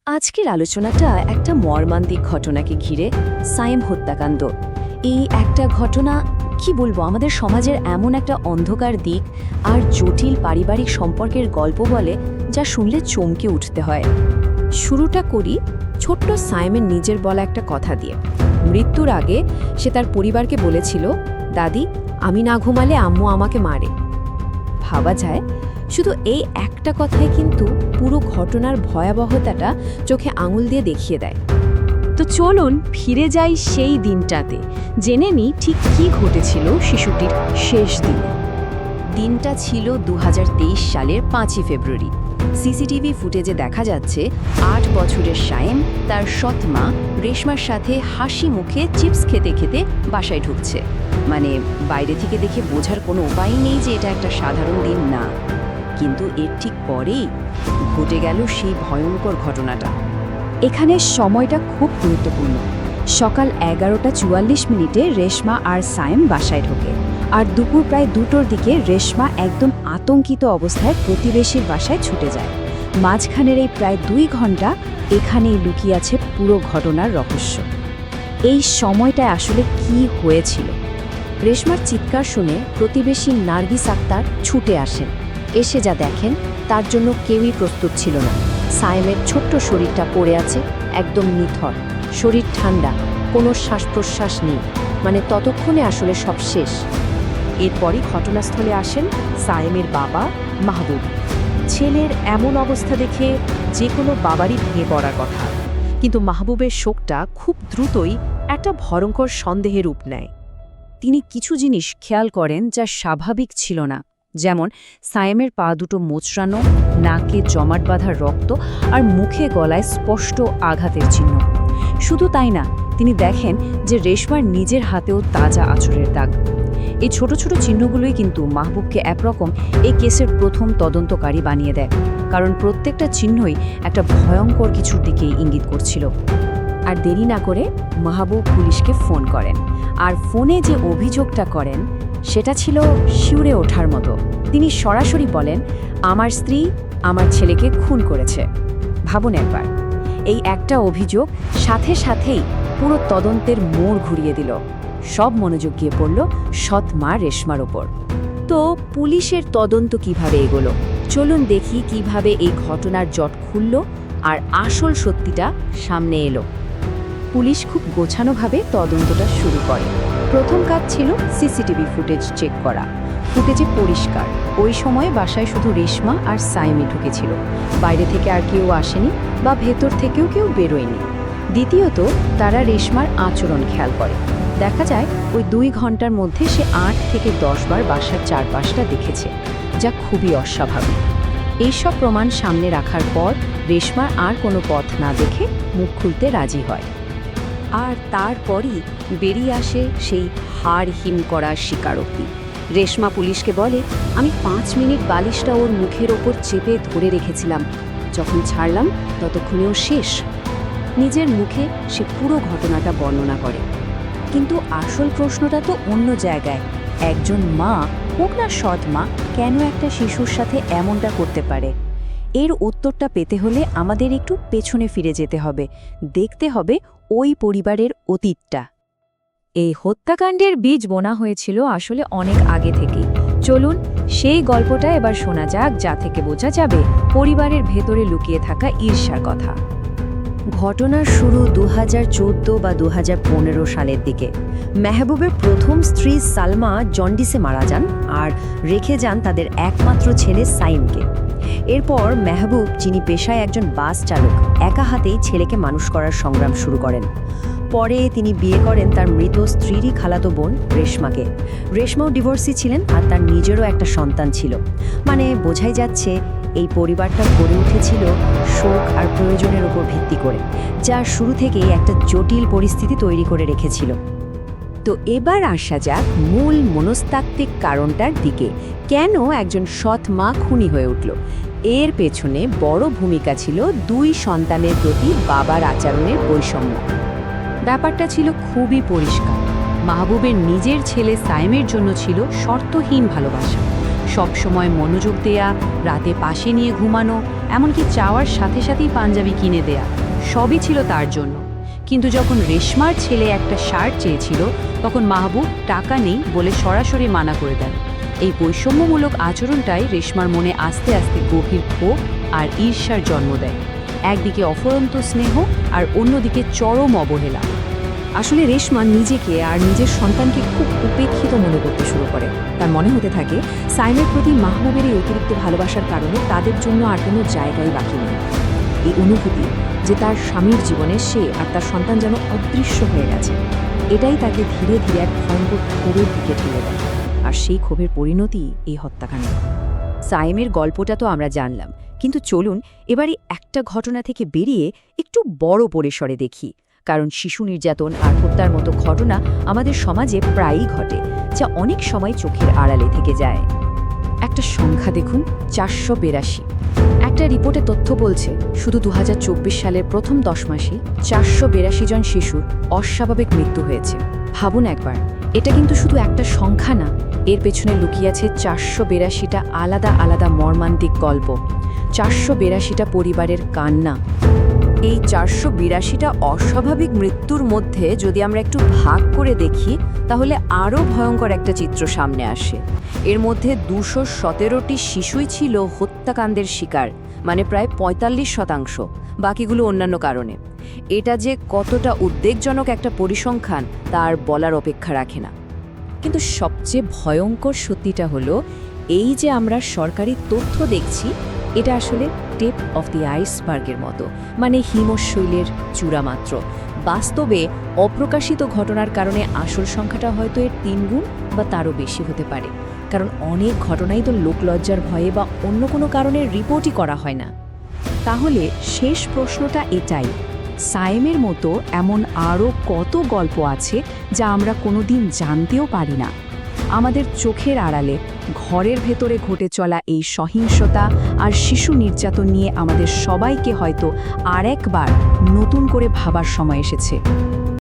আজকের আলোচনাটা একটা মর্মান্তিক ঘটনাকে ঘিরে, সায়েম হত্যাকাণ্ড। এই একটা ঘটনা কি বলবো, আমাদের সমাজের এমন একটা অন্ধকার দিক আর জটিল পারিবারিক সম্পর্কের গল্প বলে, যা শুনলে চমকে উঠতে হয়। শুরুটা করি ছোট্ট সায়েমের নিজের বলা একটা কথা দিয়ে। মৃত্যুর আগে সে তার পরিবারকে বলেছিল, দাদি, আমি না ঘুমালে আম্মু আমাকে মারে। ভাবা যায়, শুধু এই একটা কথাই কিন্তু পুরো ঘটনার ভয়াবহতাটা চোখে আঙুল দিয়ে দেখিয়ে দেয়। তো চলুন ফিরে যাই সেই দিনটাতে, জেনে নিই ঠিক কী ঘটেছিল শিশুটির শেষ দিনে। দিনটা ছিল 2023 সালের 5ই ফেব্রুয়ারি। সিসিটিভি ফুটেজে দেখা যাচ্ছে 8 বছরের সায়েম তার সৎ মা রেশমার সাথে হাসি মুখে চিপস খেতে খেতে বাসায় ঢুকছে। মানে বাইরে থেকে দেখে বোঝার কোনো উপায় নেই যে এটা একটা সাধারণ দিন না। কিন্তু এর ঠিক পরেই ঘটে গেল সেই ভয়ঙ্কর ঘটনাটা। এখানে সময়টা খুব গুরুত্বপূর্ণ। সকাল 11:44 রেশমা আর সায়েম বাসায় ঢোকে, আর দুপুর প্রায় 2টোর দিকে রেশমা একদম আতঙ্কিত অবস্থায় প্রতিবেশীর বাসায় ছুটে যায়। মাঝখানের এই প্রায় 2 ঘন্টা এখানেই লুকিয়ে আছে পুরো ঘটনার রহস্য। এই সময়টায় আসলে কি হয়েছিল? রেশমার চিৎকার শুনে প্রতিবেশী নার্গিস আক্তার ছুটে আসেন। এসে যা দেখেন, তার জন্য কেউই প্রস্তুত ছিল না। সায়েমের ছোট্ট শরীরটা পড়ে আছে, একদম নিথর, শরীর ঠান্ডা, কোনো শ্বাস প্রশ্বাস নেই। মানে ততক্ষণে আসলে সব শেষ। এরপরই ঘটনাস্থলে আসেন সায়েমের বাবা মাহবুব। ছেলের এমন অবস্থা দেখে যে কোনো বাবারই ভেঙে পড়ার কথা, কিন্তু মাহবুবের শোকটা খুব দ্রুতই একটা ভয়ঙ্কর সন্দেহের রূপ নেয়। তিনি কিছু জিনিস খেয়াল করেন যা স্বাভাবিক ছিল না, যেমন সায়েমের পা দুটো মোচড়ানো, নাকে জমাট বাঁধা রক্ত আর মুখে গলায় স্পষ্ট আঘাতের চিহ্ন। শুধু তাই না, তিনি দেখেন যে রেশমার নিজের হাতেও তাজা আঁচড়ের দাগ। এই ছোট ছোট চিহ্নগুলোই কিন্তু মাহবুবকে একরকম এই কেসের প্রথম তদন্তকারী বানিয়ে দেয়, কারণ প্রত্যেকটা চিহ্নই একটা ভয়ঙ্কর কিছুর দিকেই ইঙ্গিত করছিল। আর দেরি না করে মাহবুব পুলিশকে ফোন করেন, আর ফোনে যে অভিযোগটা করেন সেটা ছিল শিউরে ওঠার মতো। তিনি সরাসরি বলেন, আমার স্ত্রী আমার ছেলেকে খুন করেছে। ভাবুন একবার, এই একটা অভিযোগ সাথে সাথেই পুরো তদন্তের মোড় ঘুরিয়ে দিল। সব মনোযোগ গিয়ে পড়ল সৎ মা রেশমার ওপর। তো পুলিশের তদন্ত কিভাবে এগোলো, চলুন দেখি কিভাবে এই ঘটনার জট খুলল আর আসল সত্যিটা সামনে এলো। পুলিশ খুব গোছানোভাবে তদন্তটা শুরু করে। প্রথম কাজ ছিল সিসিটিভি ফুটেজ চেক করা। ফুটেজে পরিষ্কার, ওই সময়ে বাসায় শুধু রেশমা আর সায়েমই ঢুকেছিল, বাইরে থেকে আর কেউ আসেনি বা ভেতর থেকেও কেউ বেরোয়নি। দ্বিতীয়ত, তারা রেশমার আচরণ খেয়াল করে। দেখা যায় ওই 2 ঘন্টার মধ্যে সে 8 থেকে 10 বার বাসার চারপাশটা দেখেছে, যা খুবই অস্বাভাবিক। এইসব প্রমাণ সামনে রাখার পর রেশমার আর কোনো পথ না দেখে মুখ খুলতে রাজি হয়। আর তারপরই বেরিয়ে আসে সেই হাড় হিম করা স্বীকারোক্তি। রেশমা পুলিশকে বলে, আমি 5 মিনিট বালিশটা ওর মুখের ওপর চেপে ধরে রেখেছিলাম, যখন ছাড়লাম ততক্ষণেও শেষ। নিজের মুখে সে পুরো ঘটনাটা বর্ণনা করে। কিন্তু আসল প্রশ্নটা তো অন্য জায়গায়। একজন মা, হোক না সৎ মা, কেন একটা শিশুর সাথে এমনটা করতে পারে? এর উত্তরটা পেতে হলে আমাদের একটু পেছনে ফিরে যেতে হবে, দেখতে হবে ওই পরিবারের অতীতটা। এই হত্যাকাণ্ডের বীজ বোনা হয়েছিল আসলে অনেক আগে থেকেই। চলুন সেই গল্পটা এবার শোনা যাক, যা থেকে বোঝা যাবে পরিবারের ভেতরে লুকিয়ে থাকা ঈর্ষার কথা। ঘটনার শুরু 2014 বা 2015 সালের দিকে। মেহবুবের প্রথম স্ত্রী সালমা জন্ডিসে মারা যান আর রেখে যান তাদের একমাত্র ছেলে সাইমকে। এরপর মেহবুব, যিনি পেশায় একজন বাস চালক, একা হাতেই ছেলেকে মানুষ করার সংগ্রাম শুরু করেন। পরে তিনি বিয়ে করেন তার মৃত স্ত্রীরই খালাতো বোন রেশমাকে। রেশমাও ডিভোর্সি ছিলেন আর তার নিজেরও একটা সন্তান ছিল। মানে বোঝাই যাচ্ছে এই পরিবারটা গড়ে উঠেছিল শোক আর প্রয়োজনের উপর ভিত্তি করে, যা শুরু থেকেই একটা জটিল পরিস্থিতি তৈরি করে রেখেছিল। তো এবার আসা যাক মূল মনস্তাত্ত্বিক কারণটার দিকে। কেন একজন সৎ মা খুনি হয়ে উঠল? এর পেছনে বড় ভূমিকা ছিল 2 সন্তানের প্রতি বাবার আচরণের বৈষম্য। ব্যাপারটা ছিল খুবই পরিষ্কার। মাহবুবের নিজের ছেলে সায়েমের জন্য ছিল শর্তহীন ভালোবাসা, সবসময় মনোযোগ দেয়া, রাতে পাশে নিয়ে ঘুমানো, এমনকি চাওয়ার সাথে সাথেই পাঞ্জাবি কিনে দেয়া, সবই ছিল তার জন্য। কিন্তু যখন রেশমার ছেলে একটা শার্ট চেয়েছিল, তখন মাহবুব টাকা নেই বলে সরাসরি মানা করে দেন। এই বৈষম্যমূলক আচরণটাই রেশমার মনে আস্তে আস্তে গভীর ক্ষোভ আর ঈর্ষার জন্ম দেয়। একদিকে অফুরন্ত স্নেহ আর অন্যদিকে চরম অবহেলা। আসলে রেশমা নিজেকে আর নিজের সন্তানকে খুব উপেক্ষিত মনে করতে শুরু করে। তার মনে হতে থাকে সাইমের প্রতি মাহবুবের এই অতিরিক্ত ভালোবাসার কারণে তাদের জন্য আর কোনো জায়গাই বাকি নেই। এই অনুভূতি যে তার স্বামীর জীবনে সে আর তার সন্তান যেন অদৃশ্য হয়ে গেছে, এটাই তাকে ধীরে ধীরে এক ভয়ঙ্কর ক্ষোভের দিকে ঠেলে দেয়। আর সেই ক্ষোভের পরিণতি এই হত্যাকাণ্ড। সাইমের গল্পটা তো আমরা জানলাম, কিন্তু চলুন এবারে একটা ঘটনা থেকে বেরিয়ে একটু বড় পরিসরে দেখি। কারণ শিশু নির্যাতন আর হত্যার মতো ঘটনা আমাদের সমাজে প্রায়ই ঘটে, যা অনেক সময় চোখের আড়ালে থেকে যায়। একটা সংখ্যা দেখুন, 482। একটা রিপোর্টে তথ্য বলছে শুধু 2024 সালের প্রথম 10 মাসে 482 জন শিশুর অস্বাভাবিক মৃত্যু হয়েছে। ভাবুন একবার, এটা কিন্তু শুধু একটা সংখ্যা না, এর পেছনে লুকিয়ে আছে 482টা আলাদা আলাদা মর্মান্তিক গল্প, 482টা পরিবারের কান্না। এই 482টা অস্বাভাবিক মৃত্যুর মধ্যে যদি আমরা একটু ভাগ করে দেখি, তাহলে আরও ভয়ঙ্কর একটা চিত্র সামনে আসে। এর মধ্যে 217টি শিশুই ছিল হত্যাকাণ্ডের শিকার, মানে প্রায় 45%। বাকিগুলো অন্যান্য কারণে। এটা যে কতটা উদ্বেগজনক একটা পরিসংখ্যান তার বলার অপেক্ষা রাখে না। কিন্তু সবচেয়ে ভয়ঙ্কর সত্যিটা হলো, এই যে আমরা সরকারি তথ্য দেখছি, এটা আসলে টিপ অফ দি আইসবার্গের মতো, মানে হিমশৈলের চূড়া মাত্র। বাস্তবে অপ্রকাশিত ঘটনার কারণে আসল সংখ্যাটা হয়তো এর 3 গুণ বা তারও বেশি হতে পারে। কারণ অনেক ঘটনাই তো লোকলজ্জার ভয়ে বা অন্য কোনো কারণে রিপোর্টই করা হয় না। তাহলে শেষ প্রশ্নটা এটাই, সাইমের মতো এমন আরও কত গল্প আছে যা আমরা কোনোদিন জানতেও পারি না? আমাদের চোখের আড়ালে ঘরের ভেতরে ঘটে চলা এই সহিংসতা আর শিশু নির্যাতন নিয়ে আমাদের সবাইকে হয়তো আরেকবার নতুন করে ভাবার সময় এসেছে।